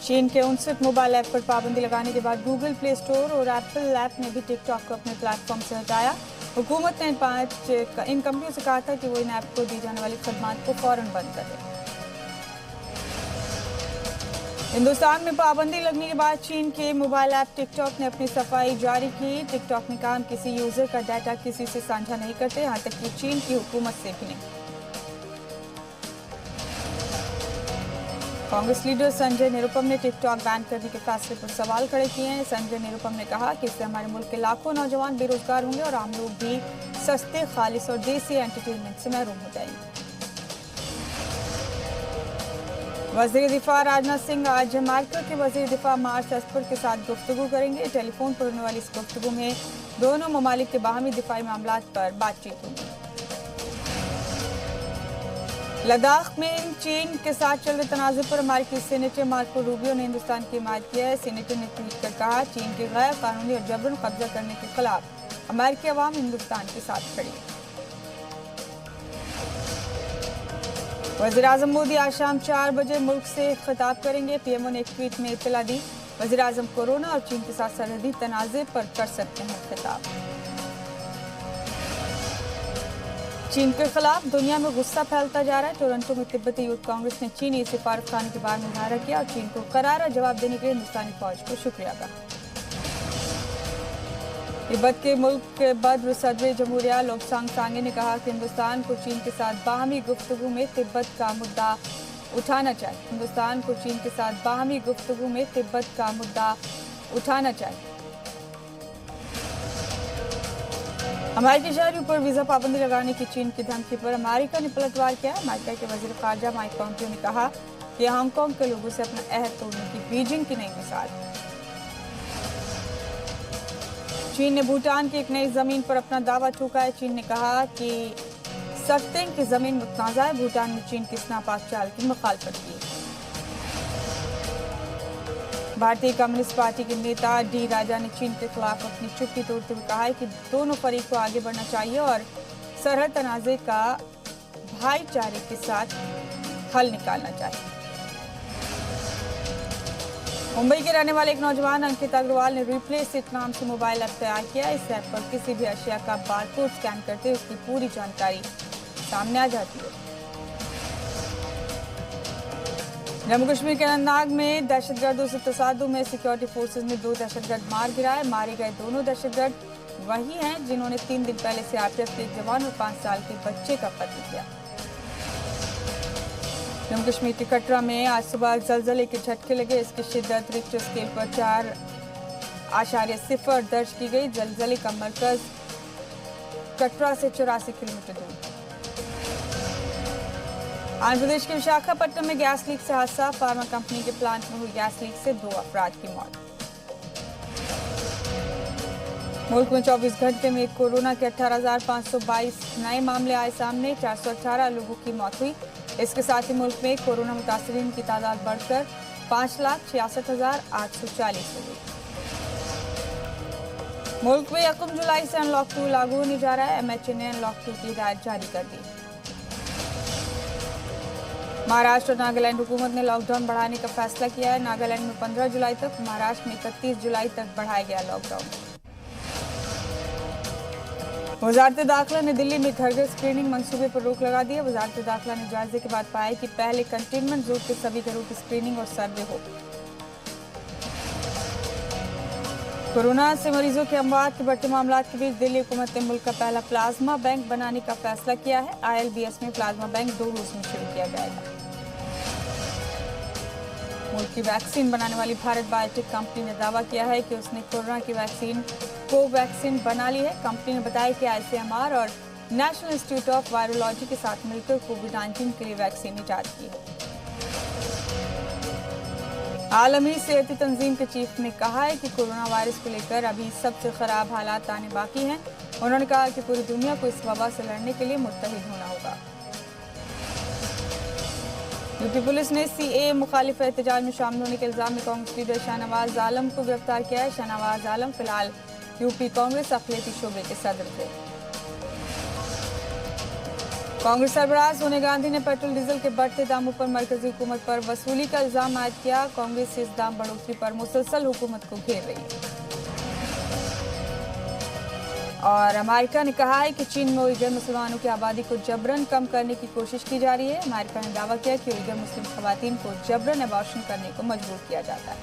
चीन के 59 mobile app पर पाबंदी लगाने के बाद गूगल प्ले स्टोर और एप्पल ऐप ने भी टिकटॉक को अपने प्लेटफॉर्म से हटाया। हुकूमत ने इन कंपनियों से कहा था कि वो इन ऐप को दी जाने वाली खदमात को फौरन बंद करें। हिंदुस्तान में पाबंदी लगने के बाद चीन के मोबाइल ऐप टिकटॉक ने अपनी सफाई जारी की। टिकटॉक ने कहा, हम किसी यूजर का डाटा किसी से साझा नहीं करते, यहां तक कि चीन की हुकूमत से भी नहीं। कांग्रेस लीडर संजय निरुपम ने टिकटॉक बैन करने के फैसले पर सवाल खड़े किए हैं। संजय निरुपम ने कहा कि इससे हमारे मुल्क के लाखों नौजवान बेरोजगार होंगे और आम लोग भी सस्ते, खालिस और देसी एंटरटेनमेंट से महरूम हो जाएंगे। वज़ीर दिफा राजनाथ सिंह आज अमेरिका के वज़ीर दिफा मार्क एस्पर के साथ गुफ्तगू करेंगे। टेलीफोन पर होने वाली इस गुफ्तगू में दोनों ममालिक के बाहमी दिफाई मामलात पर बातचीत होगी। लद्दाख में चीन के साथ चल रहे तनाज़े पर अमेरिकी सीनेटर मार्को रूबियो ने हिंदुस्तान की हिमायत की है। सीनेटर ने ट्वीट कर कहा, चीन के गैर कानूनी और जबरन कब्जा करने के खिलाफ अमेरिकी अवाम हिंदुस्तान के साथ खड़ी है। वज़ीर-ए-आज़म मोदी आज शाम 4 बजे मुल्क से खिताब करेंगे। पीएमओ ने एक ट्वीट में इत्तला दी, वज़ीर-ए-आज़म कोरोना और चीन के साथ सरहदी तनाज़े पर कर सकते हैं खिताब। चीन के खिलाफ दुनिया में गुस्सा फैलता जा रहा है। टोरंटो में तिब्बती यूथ कांग्रेस ने चीनी सिफारतखाने के बाहर मुजाहरा किया और चीन को करारा जवाब देने के लिए हिंदुस्तानी फौज को शुक्रिया कहा। तिब्बत के मुल्क के बद्र सदर जमहूरिया लोब्सांग सांगे ने कहा कि हिंदुस्तान को चीन के साथ बाहमी गुफ्तगू में तिब्बत का मुद्दा उठाना चाहिए। हिंदुस्तान को चीन के साथ बाहमी गुफ्तगू में तिब्बत का मुद्दा उठाना चाहिए। अमेरिकी शहरियों पर वीजा पाबंदी लगाने की चीन की धमकी पर अमेरिका ने पलटवार किया। अमेरिका के वजीर खारजा माइक पॉम्पियो ने कहा कि हांगकांग के लोगों से अपना अहद तोड़ने की बीजिंग की नई मिसाल है। चीन ने भूटान की एक नई जमीन पर अपना दावा ठोका है। चीन ने कहा कि सत्तेंग की जमीन मुतनाज़ा है। भूटान ने चीन की इस नापाक चाल की मुखालफत की। भारतीय कम्युनिस्ट पार्टी के नेता डी राजा ने चीन के खिलाफ अपनी चुप्पी तोड़ते हुए कहा है कि दोनों फरीक को आगे बढ़ना चाहिए और सरहद तनाज़े का भाईचारे के साथ हल निकालना चाहिए। मुंबई के रहने वाले एक नौजवान अंकित अग्रवाल ने रिप्लेस इट नाम से मोबाइल ऐप तैयार किया। इस ऐप पर किसी भी अशिया का बारकोड स्कैन करते ही उसकी पूरी जानकारी सामने आ जाती है। जम्मू कश्मीर के अनंतनाग में दहशतगर्दों से तसादुम में सिक्योरिटी फोर्सेज ने 2 दहशतगर्द मार गिराए। मारे गए दोनों दहशतगर्द वही हैं जिन्होंने 3 दिन पहले सीआरपीएफ के एक जवान और 5 साल के बच्चे का कत्ल किया। जम्मू कश्मीर के कटरा में आज सुबह जलजले के झटके लगे। इसकी शिद्दत रिक्टर स्केल पर 4.0 दर्ज की गई। जलजले का मरकज कटरा से 84 किलोमीटर दूर। आंध्र प्रदेश के विशाखापट्टनम में गैस लीक से हादसा। फार्मा कंपनी के प्लांट में हुई गैस लीक से 2 अफराद की मौत। मुल्क में 24 घंटे में कोरोना के 18,522 नए मामले आए सामने। 418 लोगों की मौत हुई। इसके साथ ही मुल्क में कोरोना मुतासरीन की तादाद बढ़कर 5,66,840 हो गई। मुल्क में 1 जुलाई से अनलॉक 2 लागू होने जा रहा है। एमएचए ने अनलॉक 2 की हिदायत जारी कर दी। महाराष्ट्र और नागालैंड हुकूमत ने लॉकडाउन बढ़ाने का फैसला किया है। नागालैंड में 15 जुलाई तक, महाराष्ट्र में 31 जुलाई तक बढ़ाया गया लॉकडाउन। वजारत दाखिला ने दिल्ली में घर घर स्क्रीनिंग मंसूबे पर रोक लगा दी है। वजारत दाखिला ने जायजे के बाद पाया कि पहले कंटेनमेंट जोन के सभी घरों की स्क्रीनिंग और सर्वे हो। कोरोना से मरीजों के अमवात के बढ़ते मामलात के बीच दिल्ली हुकूमत ने मुल्क का पहला प्लाज्मा बैंक बनाने का फैसला किया है। ILBS में प्लाज्मा बैंक 2 रोज में शुरू किया जाएगा। मुल्क की वैक्सीन बनाने वाली भारत बायोटेक कंपनी ने दावा किया है कि उसने कोरोना की वैक्सीन कोवैक्सीन बना ली है। कंपनी ने बताया कि ICMR और नेशनल इंस्टीट्यूट ऑफ वायरोलॉजी के साथ मिलकर कोविड-19 के लिए वैक्सीन इजाद की है। आलमी सेहती तंजीम के चीफ ने कहा है कि कोरोना वायरस को लेकर अभी सबसे खराब हालात आने बाकी हैं। उन्होंने कहा कि पूरी दुनिया को इस वबा से लड़ने के लिए मुत्तहिद होना होगा। यूपी पुलिस ने CAA मुखालिफ एहतजाज में शामिल होने के इल्जाम में कांग्रेस लीडर शाहनवाज आलम को गिरफ्तार किया है। शाहनवाज आलम फिलहाल यूपी कांग्रेस अखिलेती शोबे के सदर थे। कांग्रेस सरबराह सोनिया गांधी ने पेट्रोल डीजल के बढ़ते दामों पर मरकजी हुकूमत पर वसूली का इल्जाम आयद किया। कांग्रेस इस दाम बढ़ोतरी पर मुसलसल हुकूमत को घेर रही है। और अमेरिका ने कहा है कि चीन में उइगर मुसलमानों की आबादी को जबरन कम करने की कोशिश की जा रही है। अमेरिका ने दावा किया कि उइगर मुस्लिम खवातीन को जबरन अबॉर्शन करने को मजबूर किया जाता है।